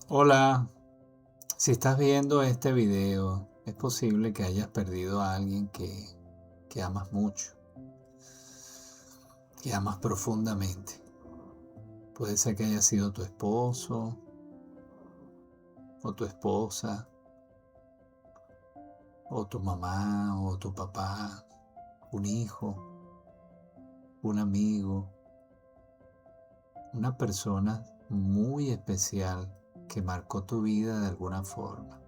Hola, si estás viendo este video, es posible que hayas perdido a alguien que amas mucho, que amas profundamente. Puede ser que haya sido tu esposo o tu esposa, o tu mamá o tu papá, un hijo, un amigo, una persona muy especial que marcó tu vida de alguna forma.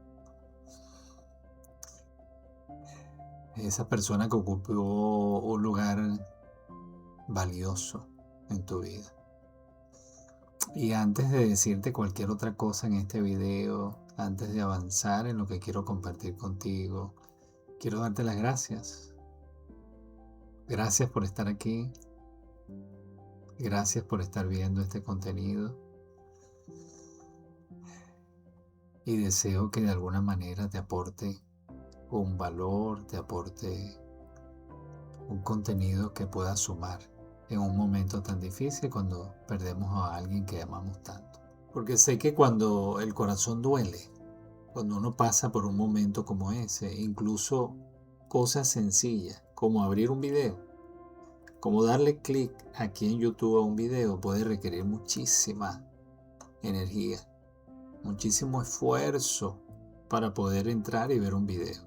Esa persona que ocupó un lugar valioso en tu vida. Y antes de decirte cualquier otra cosa en este video, antes de avanzar en lo que quiero compartir contigo, quiero darte las gracias. Gracias por estar aquí. Gracias por estar viendo este contenido. Y deseo que de alguna manera te aporte un valor, te aporte un contenido que pueda sumar en un momento tan difícil cuando perdemos a alguien que amamos tanto. Porque sé que cuando el corazón duele, cuando uno pasa por un momento como ese, incluso cosas sencillas como abrir un video, como darle clic aquí en YouTube a un video puede requerir muchísima energía, muchísimo esfuerzo para poder entrar y ver un video.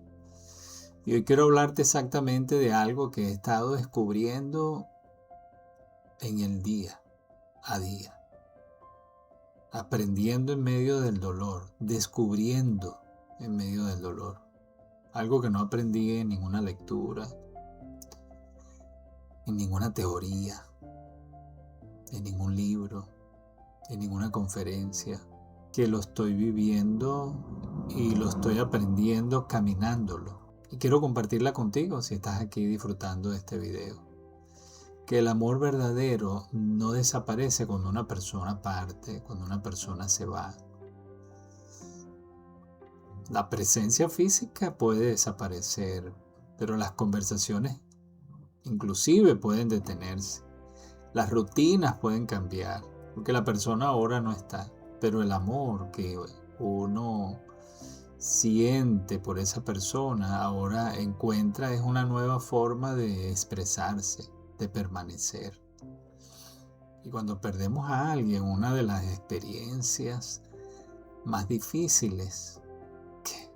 Y hoy quiero hablarte exactamente de algo que he estado descubriendo en el día a día, aprendiendo en medio del dolor, descubriendo en medio del dolor. Algo que no aprendí en ninguna lectura, en ninguna teoría, en ningún libro, en ninguna conferencia, que lo estoy viviendo y lo estoy aprendiendo caminándolo. Y quiero compartirla contigo si estás aquí disfrutando de este video. Que el amor verdadero no desaparece cuando una persona parte, cuando una persona se va. La presencia física puede desaparecer, pero las conversaciones inclusive pueden detenerse. Las rutinas pueden cambiar, porque la persona ahora no está, pero el amor que uno siente por esa persona ahora encuentra es una nueva forma de expresarse, de permanecer. Y cuando perdemos a alguien, una de las experiencias más difíciles, que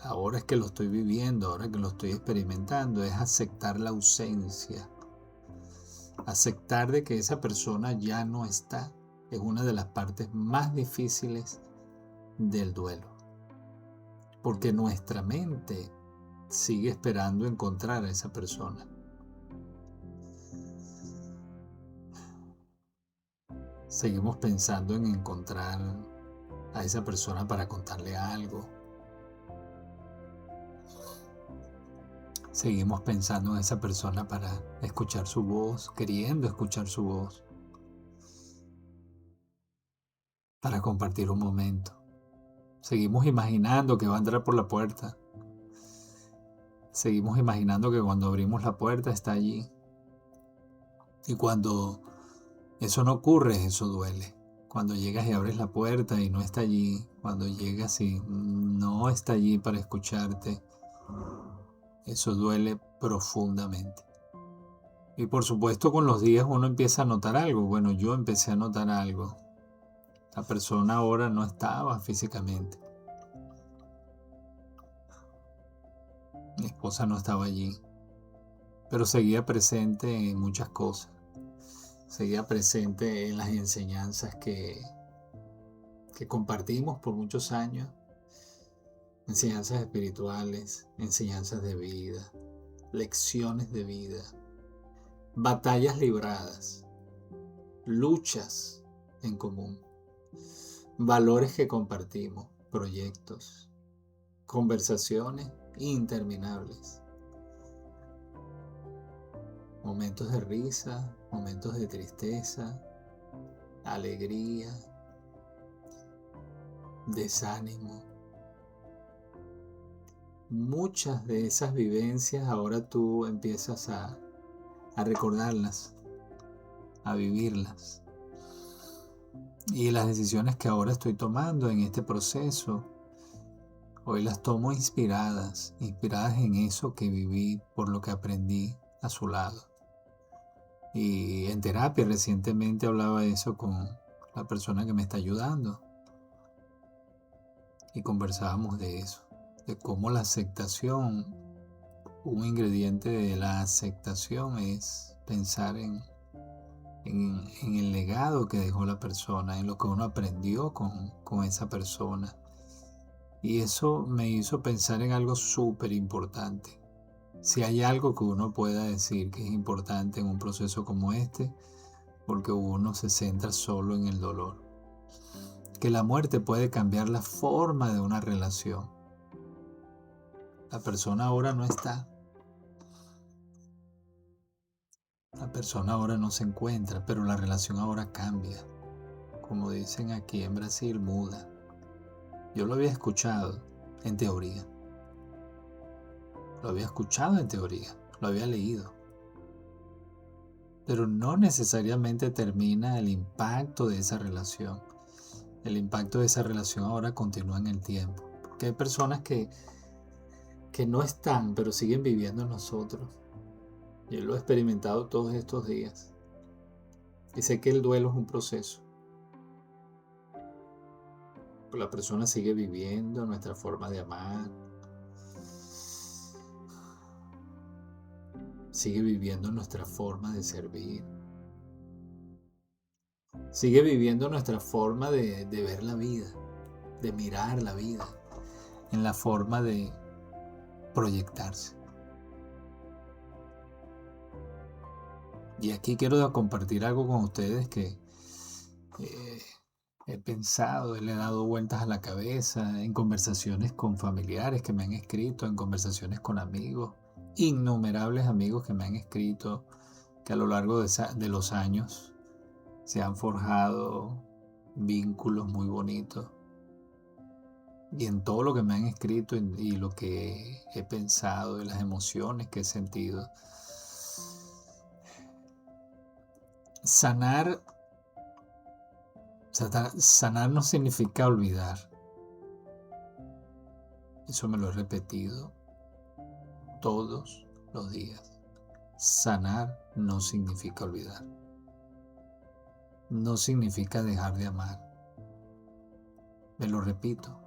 ahora es que lo estoy viviendo, ahora que lo estoy experimentando, es aceptar la ausencia. Aceptar de que esa persona ya no está es una de las partes más difíciles del duelo. Porque nuestra mente sigue esperando encontrar a esa persona. Seguimos pensando en encontrar a esa persona para contarle algo. Seguimos pensando en esa persona para escuchar su voz, queriendo escuchar su voz, para compartir un momento. Seguimos imaginando que va a entrar por la puerta. Seguimos imaginando que cuando abrimos la puerta está allí. Y cuando eso no ocurre, eso duele. Cuando llegas y abres la puerta y no está allí, cuando llegas y no está allí para escucharte, eso duele profundamente. Y por supuesto con los días uno empieza a notar algo. Bueno, yo empecé a notar algo. La persona ahora no estaba físicamente. Mi esposa no estaba allí, pero seguía presente en muchas cosas. Seguía presente en las enseñanzas que compartimos por muchos años. Enseñanzas espirituales, enseñanzas de vida, lecciones de vida, batallas libradas, luchas en común, valores que compartimos, proyectos, conversaciones interminables, momentos de risa, momentos de tristeza, alegría, desánimo. Muchas de esas vivencias ahora tú empiezas a recordarlas, a vivirlas. Y las decisiones que ahora estoy tomando en este proceso, hoy las tomo inspiradas en eso que viví, por lo que aprendí a su lado. Y en terapia recientemente hablaba eso con la persona que me está ayudando. Y conversábamos de eso, de cómo la aceptación, un ingrediente de la aceptación es pensar en el legado que dejó la persona, en lo que uno aprendió con esa persona. Y eso me hizo pensar en algo súper importante. Si hay algo que uno pueda decir que es importante en un proceso como este, porque uno se centra solo en el dolor. Que la muerte puede cambiar la forma de una relación. La persona ahora no está. La persona ahora no se encuentra, pero la relación ahora cambia. Como dicen aquí en Brasil, muda. Yo lo había escuchado en teoría. Lo había escuchado en teoría. Lo había leído. Pero no necesariamente termina el impacto de esa relación. El impacto de esa relación ahora continúa en el tiempo. Porque hay personas que no están, pero siguen viviendo en nosotros. Yo lo he experimentado todos estos días. Y sé que el duelo es un proceso. La persona sigue viviendo nuestra forma de amar. Sigue viviendo nuestra forma de servir. Sigue viviendo nuestra forma de ver la vida, de mirar la vida, en la forma de proyectarse. Y aquí quiero compartir algo con ustedes que he pensado, le he dado vueltas a la cabeza en conversaciones con familiares que me han escrito, en conversaciones con amigos, innumerables amigos que me han escrito, que a lo largo de los años se han forjado vínculos muy bonitos. Y en todo lo que me han escrito y lo que he pensado y las emociones que he sentido, sanar no significa olvidar. Eso me lo he repetido todos los días. Sanar no significa olvidar. No significa dejar de amar. Me lo repito.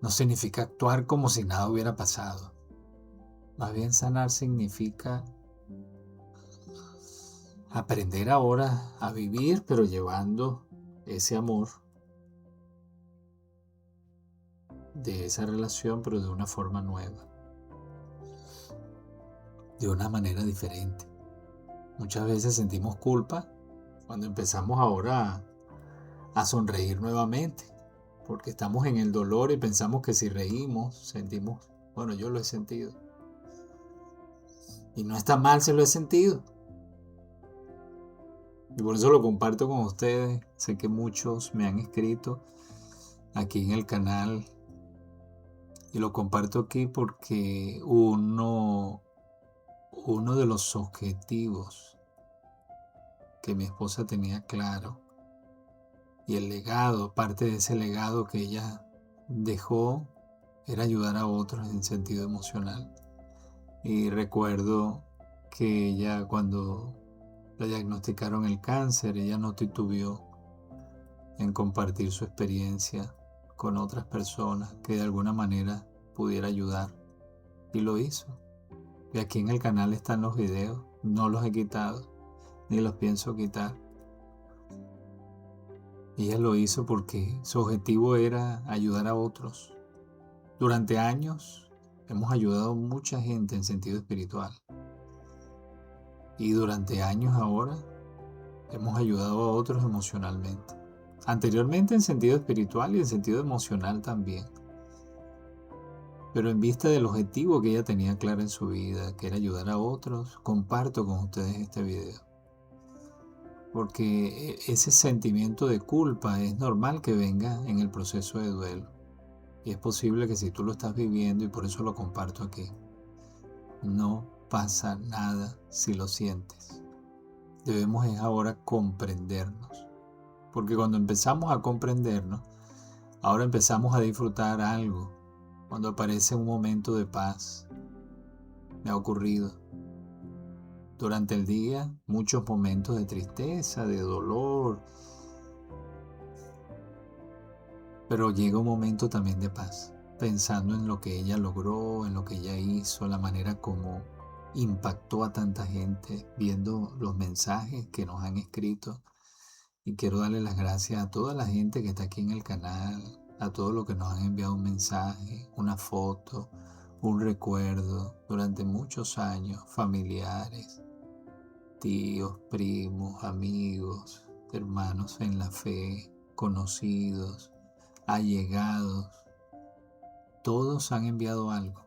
No significa actuar como si nada hubiera pasado. Más bien sanar significa aprender ahora a vivir, pero llevando ese amor de esa relación, pero de una forma nueva, de una manera diferente. Muchas veces sentimos culpa cuando empezamos ahora a sonreír nuevamente, porque estamos en el dolor y pensamos que si reímos, sentimos, bueno, yo lo he sentido. Y no está mal si lo he sentido. Y por eso lo comparto con ustedes. Sé que muchos me han escrito aquí en el canal. Y lo comparto aquí porque uno de los objetivos que mi esposa tenía claro, y el legado, parte de ese legado que ella dejó, era ayudar a otros en sentido emocional. Y recuerdo que ella, cuando le diagnosticaron el cáncer, ella no titubeó en compartir su experiencia con otras personas que de alguna manera pudiera ayudar. Y lo hizo. Y aquí en el canal están los videos. No los he quitado, ni los pienso quitar. Ella lo hizo porque su objetivo era ayudar a otros. Durante años hemos ayudado a mucha gente en sentido espiritual. Y durante años ahora hemos ayudado a otros emocionalmente. Anteriormente en sentido espiritual y en sentido emocional también. Pero en vista del objetivo que ella tenía claro en su vida, que era ayudar a otros, comparto con ustedes este video. Porque ese sentimiento de culpa es normal que venga en el proceso de duelo. Y es posible que si tú lo estás viviendo, y por eso lo comparto aquí, no pasa nada si lo sientes. Debemos es ahora comprendernos. Porque cuando empezamos a comprendernos, ahora empezamos a disfrutar algo. Cuando aparece un momento de paz, me ha ocurrido durante el día muchos momentos de tristeza, de dolor, pero llega un momento también de paz, pensando en lo que ella logró, en lo que ella hizo, la manera como impactó a tanta gente, viendo los mensajes que nos han escrito. Y quiero darle las gracias a toda la gente que está aquí en el canal, a todos los que nos han enviado un mensaje, una foto, un recuerdo durante muchos años, familiares, tíos, primos, amigos, hermanos en la fe, conocidos, allegados. Todos han enviado algo.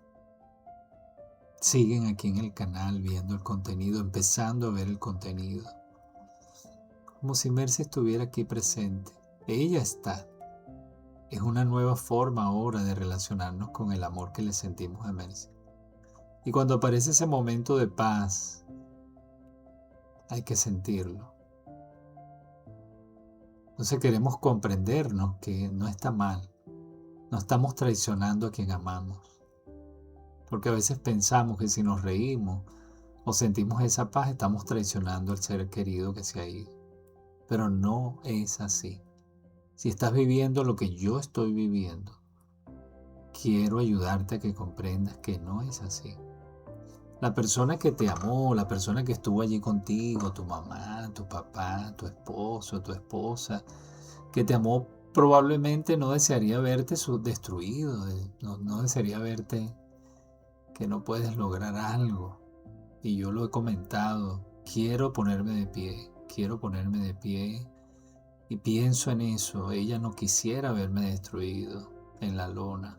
Siguen aquí en el canal viendo el contenido, empezando a ver el contenido. Como si Mercy estuviera aquí presente. Ella está. Es una nueva forma ahora de relacionarnos con el amor que le sentimos a Mercy. Y cuando aparece ese momento de paz, hay que sentirlo. Entonces queremos comprendernos que no está mal. No estamos traicionando a quien amamos. Porque a veces pensamos que si nos reímos o sentimos esa paz, estamos traicionando al ser querido que se ha ido. Pero no es así. Si estás viviendo lo que yo estoy viviendo, quiero ayudarte a que comprendas que no es así. La persona que te amó, la persona que estuvo allí contigo, tu mamá, tu papá, tu esposo, tu esposa, que te amó, probablemente no desearía verte destruido, no desearía verte que no puedes lograr algo. Y yo lo he comentado, quiero ponerme de pie y pienso en eso. Ella no quisiera verme destruido en la lona.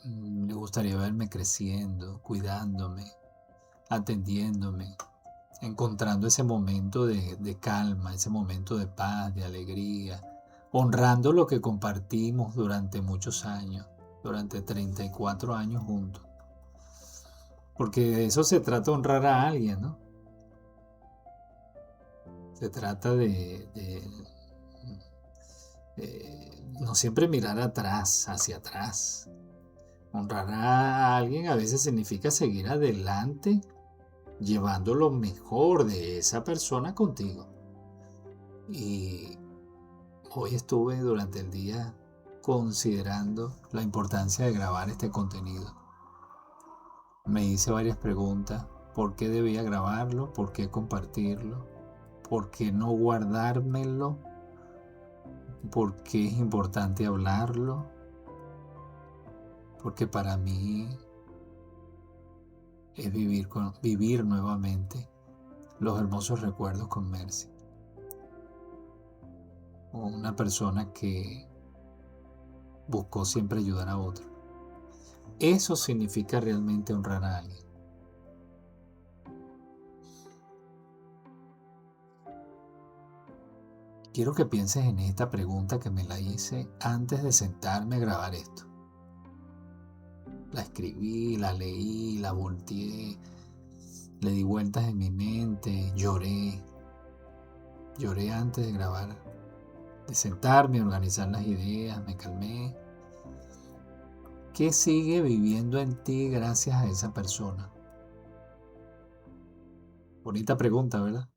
Le gustaría verme creciendo, cuidándome, atendiéndome, encontrando ese momento de calma, ese momento de paz, de alegría, honrando lo que compartimos durante muchos años, durante 34 años juntos. Porque de eso se trata, honrar a alguien, ¿no? Se trata de no siempre mirar atrás, hacia atrás. Honrar a alguien a veces significa seguir adelante, llevando lo mejor de esa persona contigo. Y hoy estuve durante el día considerando la importancia de grabar este contenido. Me hice varias preguntas. ¿Por qué debía grabarlo? ¿Por qué compartirlo? ¿Por qué no guardármelo? ¿Por qué es importante hablarlo? Porque para mí es vivir nuevamente los hermosos recuerdos con Mercy. Una persona que buscó siempre ayudar a otro. Eso significa realmente honrar a alguien. Quiero que pienses en esta pregunta que me la hice antes de sentarme a grabar esto. La escribí, la leí, la volteé, le di vueltas en mi mente, lloré. Lloré antes de grabar, de sentarme, organizar las ideas, me calmé. ¿Qué sigue viviendo en ti gracias a esa persona? Bonita pregunta, ¿verdad?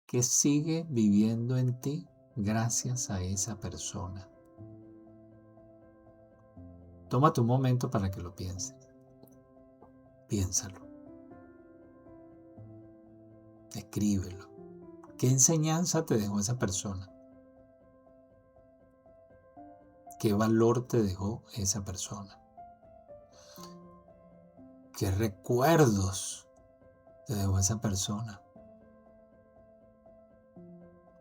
¿Qué sigue viviendo en ti gracias a esa persona? Tómate un momento para que lo pienses. Piénsalo. Escríbelo. ¿Qué enseñanza te dejó esa persona? ¿Qué valor te dejó esa persona? ¿Qué recuerdos te dejó esa persona?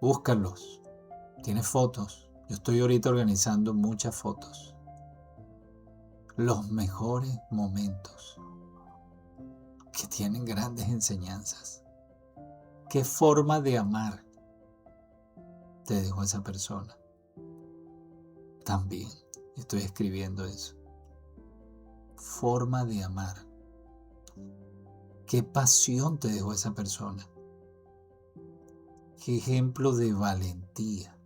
Búscalos. Tienes fotos. Yo estoy ahorita organizando muchas fotos. Los mejores momentos que tienen grandes enseñanzas. ¿Qué forma de amar te dejó esa persona? También estoy escribiendo eso. Forma de amar. ¿Qué pasión te dejó esa persona? ¿Qué ejemplo de valentía,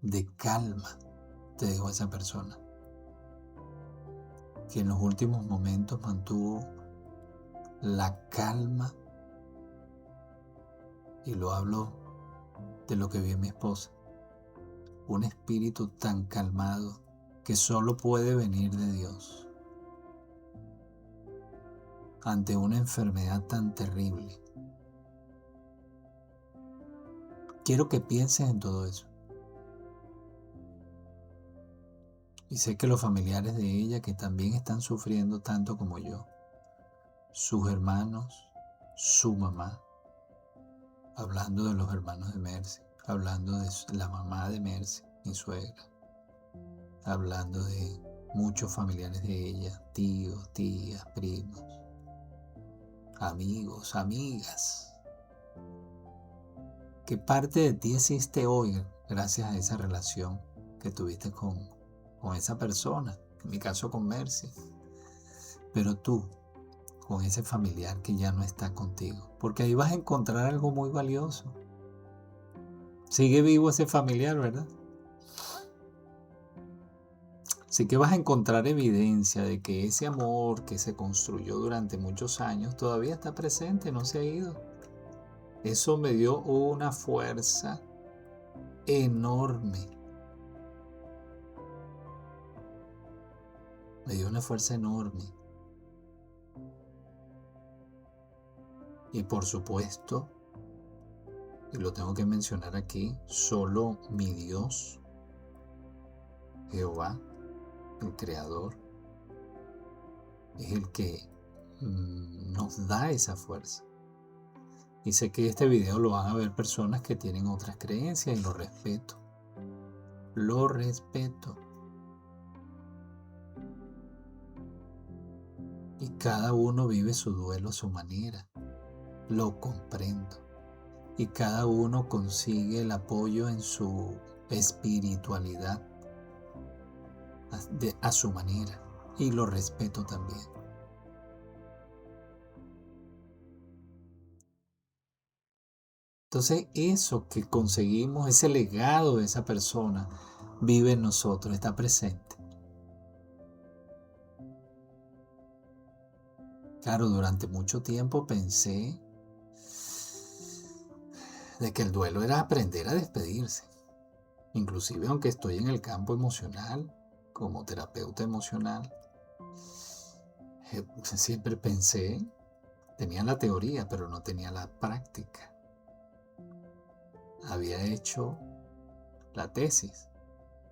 de calma te dejó esa persona? Que en los últimos momentos mantuvo la calma, y lo hablo de lo que vi en mi esposa, un espíritu tan calmado que solo puede venir de Dios ante una enfermedad tan terrible. Quiero que pienses en todo eso. Y sé que los familiares de ella, que también están sufriendo tanto como yo, sus hermanos, su mamá, hablando de los hermanos de Mercy, hablando de la mamá de Mercy, mi suegra, hablando de muchos familiares de ella, tíos, tías, primos, amigos, amigas. ¿Qué parte de ti existe hoy gracias a esa relación que tuviste con esa persona? En mi caso con Mercy. Pero tú, con ese familiar que ya no está contigo. Porque ahí vas a encontrar algo muy valioso. Sigue vivo ese familiar, ¿verdad? Así que vas a encontrar evidencia de que ese amor que se construyó durante muchos años todavía está presente, no se ha ido. Eso me dio una fuerza enorme. Me dio una fuerza enorme. Y por supuesto, y lo tengo que mencionar aquí, solo mi Dios, Jehová, el Creador, es el que nos da esa fuerza. Y sé que este video lo van a ver personas que tienen otras creencias y lo respeto. Lo respeto. Y cada uno vive su duelo a su manera. Lo comprendo. Y cada uno consigue el apoyo en su espiritualidad a su manera. Y lo respeto también. Entonces eso que conseguimos, ese legado de esa persona, vive en nosotros, está presente. Claro, durante mucho tiempo pensé de que el duelo era aprender a despedirse. Inclusive aunque estoy en el campo emocional, como terapeuta emocional, siempre pensé, tenía la teoría, pero no tenía la práctica. Había hecho la tesis,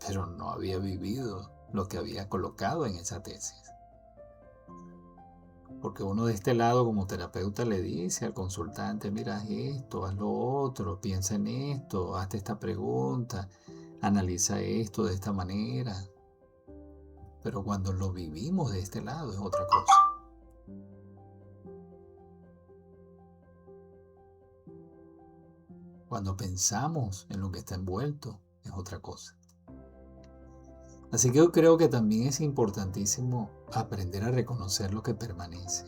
pero no había vivido lo que había colocado en esa tesis. Porque uno de este lado como terapeuta le dice al consultante, mira, haz esto, haz lo otro, piensa en esto, hazte esta pregunta, analiza esto de esta manera. Pero cuando lo vivimos de este lado es otra cosa. Cuando pensamos en lo que está envuelto es otra cosa. Así que yo creo que también es importantísimo aprender a reconocer lo que permanece.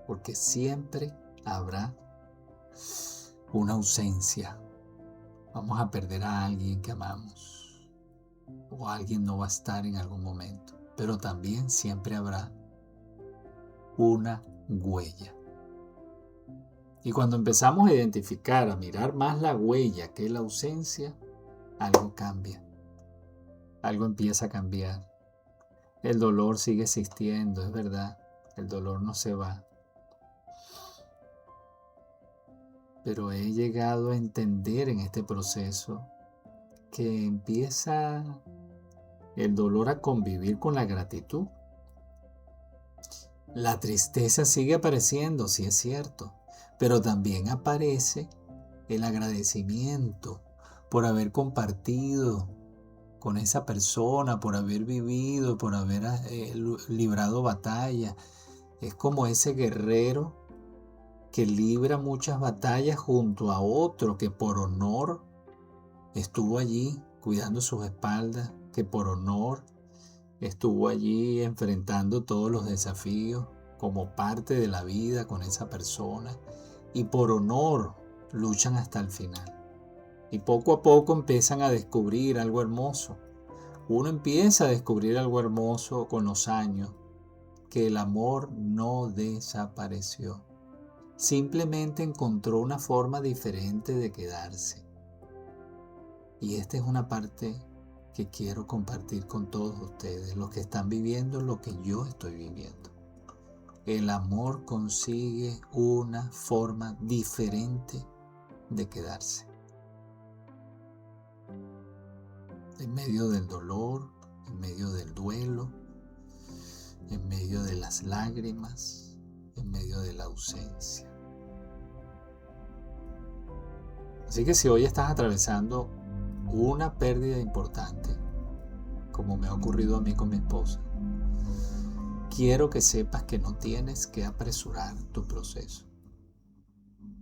Porque siempre habrá una ausencia. Vamos a perder a alguien que amamos. O alguien no va a estar en algún momento. Pero también siempre habrá una huella. Y cuando empezamos a identificar, a mirar más la huella que la ausencia, algo cambia. Algo empieza a cambiar. El dolor sigue existiendo, es verdad. El dolor no se va. Pero he llegado a entender en este proceso que empieza el dolor a convivir con la gratitud. La tristeza sigue apareciendo, sí es cierto, pero también aparece el agradecimiento por haber compartido con esa persona, por haber vivido, por haber librado batalla. Es como ese guerrero que libra muchas batallas junto a otro que por honor estuvo allí cuidando sus espaldas, que por honor estuvo allí enfrentando todos los desafíos como parte de la vida con esa persona y por honor luchan hasta el final. Y poco a poco empiezan a descubrir algo hermoso. Uno empieza a descubrir algo hermoso con los años, que el amor no desapareció. Simplemente encontró una forma diferente de quedarse. Y esta es una parte que quiero compartir con todos ustedes, los que están viviendo lo que yo estoy viviendo. El amor consigue una forma diferente de quedarse. En medio del dolor, en medio del duelo, en medio de las lágrimas, en medio de la ausencia. Así que si hoy estás atravesando una pérdida importante, como me ha ocurrido a mí con mi esposa, quiero que sepas que no tienes que apresurar tu proceso.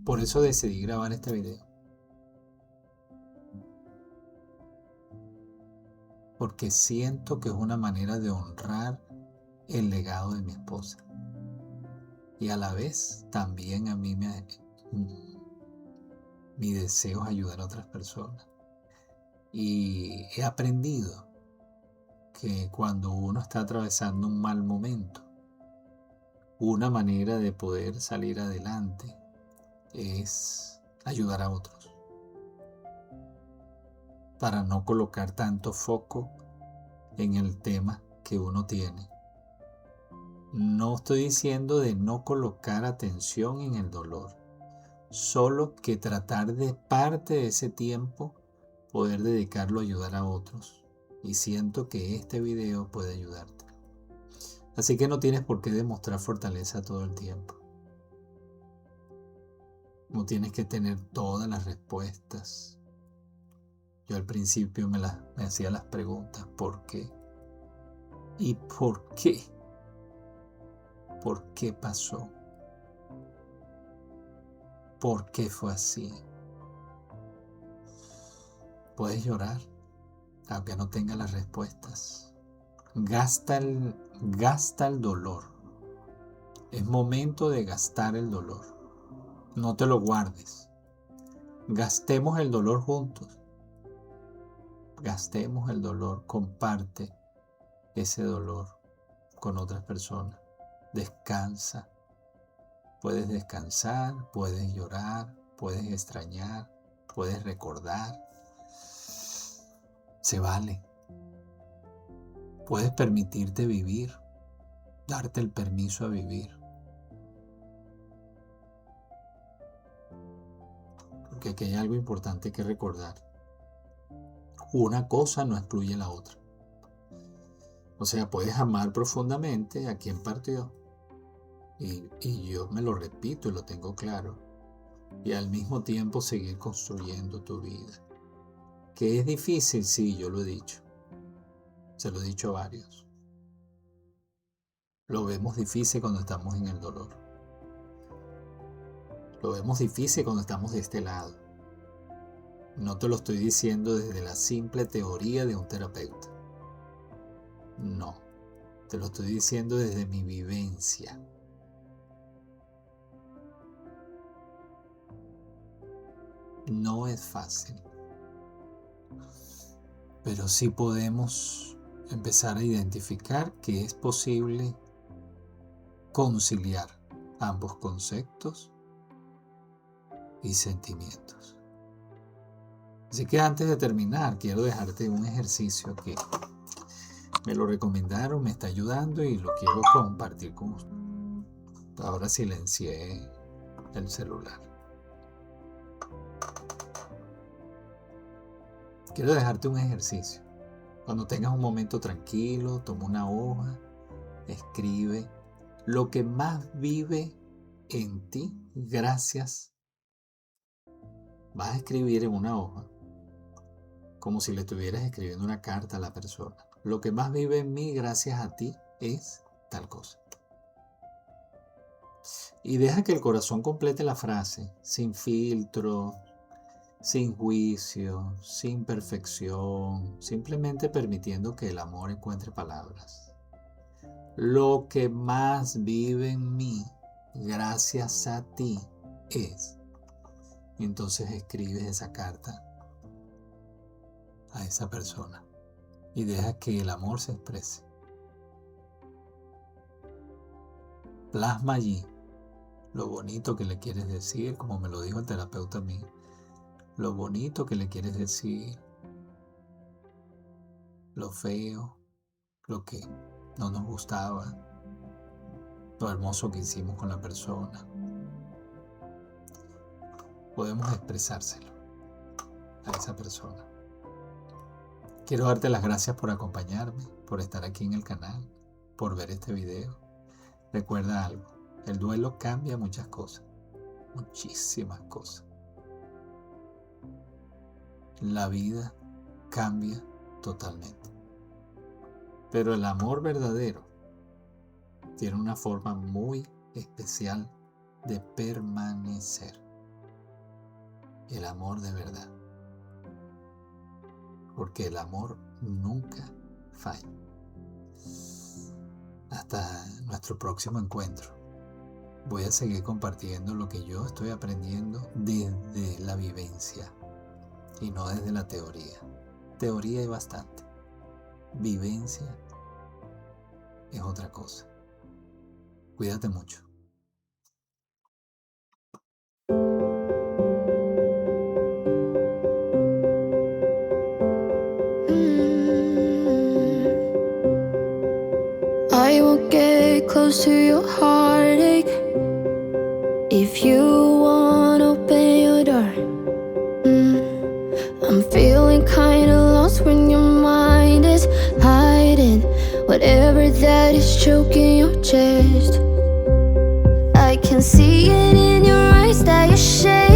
Por eso decidí grabar este video. Porque siento que es una manera de honrar el legado de mi esposa. Y a la vez también a mí mi deseo es ayudar a otras personas. Y he aprendido que cuando uno está atravesando un mal momento, una manera de poder salir adelante es ayudar a otros. Para no colocar tanto foco en el tema que uno tiene. No estoy diciendo de no colocar atención en el dolor, solo que tratar de parte de ese tiempo poder dedicarlo a ayudar a otros. Y siento que este video puede ayudarte. Así que no tienes por qué demostrar fortaleza todo el tiempo. No tienes que tener todas las respuestas. Yo al principio me hacía las preguntas, ¿por qué? ¿Y por qué? ¿Por qué pasó? ¿Por qué fue así? Puedes llorar, aunque no tengas las respuestas. Gasta el dolor. Es momento de gastar el dolor. No te lo guardes. Gastemos el dolor juntos. Gastemos el dolor. Comparte ese dolor con otras personas. Descansa. Puedes descansar, puedes llorar, puedes extrañar, puedes recordar. Se vale. Puedes permitirte vivir, darte el permiso a vivir. Porque aquí hay algo importante que recordar. Una cosa no excluye la otra. O sea, puedes amar profundamente a quien partió. Y yo me lo repito y lo tengo claro. Y al mismo tiempo seguir construyendo tu vida. Que es difícil, sí, yo lo he dicho. Se lo he dicho a varios. Lo vemos difícil cuando estamos en el dolor. Lo vemos difícil cuando estamos de este lado. No te lo estoy diciendo desde la simple teoría de un terapeuta. No, te lo estoy diciendo desde mi vivencia. No es fácil. Pero sí podemos empezar a identificar que es posible conciliar ambos conceptos y sentimientos. Así que antes de terminar, quiero dejarte un ejercicio que me lo recomendaron, me está ayudando y lo quiero compartir con ustedes. Ahora silencié el celular. Quiero dejarte un ejercicio. Cuando tengas un momento tranquilo, toma una hoja, escribe lo que más vive en ti gracias. Vas a escribir en una hoja como si le estuvieras escribiendo una carta a la persona. Lo que más vive en mí gracias a ti es tal cosa. Y deja que el corazón complete la frase, sin filtro, sin juicio, sin perfección, simplemente permitiendo que el amor encuentre palabras. Lo que más vive en mí, gracias a ti, es. Y entonces escribes esa carta a esa persona y deja que el amor se exprese. Plasma allí lo bonito que le quieres decir, como me lo dijo el terapeuta a mí, lo bonito que le quieres decir, lo feo, lo que no nos gustaba, lo hermoso que hicimos con la persona. Podemos expresárselo a esa persona. Quiero darte las gracias por acompañarme, por estar aquí en el canal, por ver este video. Recuerda algo, el duelo cambia muchas cosas, muchísimas cosas. La vida cambia totalmente. Pero el amor verdadero tiene una forma muy especial de permanecer. El amor de verdad. Porque el amor nunca falla. Hasta nuestro próximo encuentro. Voy a seguir compartiendo lo que yo estoy aprendiendo desde la vivencia y no desde la teoría. Teoría hay bastante. Vivencia es otra cosa. Cuídate mucho. I will get close to your heartache if you wanna open your door. I'm feeling kinda lost when your mind is hiding whatever that is choking your chest. I can see it in your eyes that you're shaking.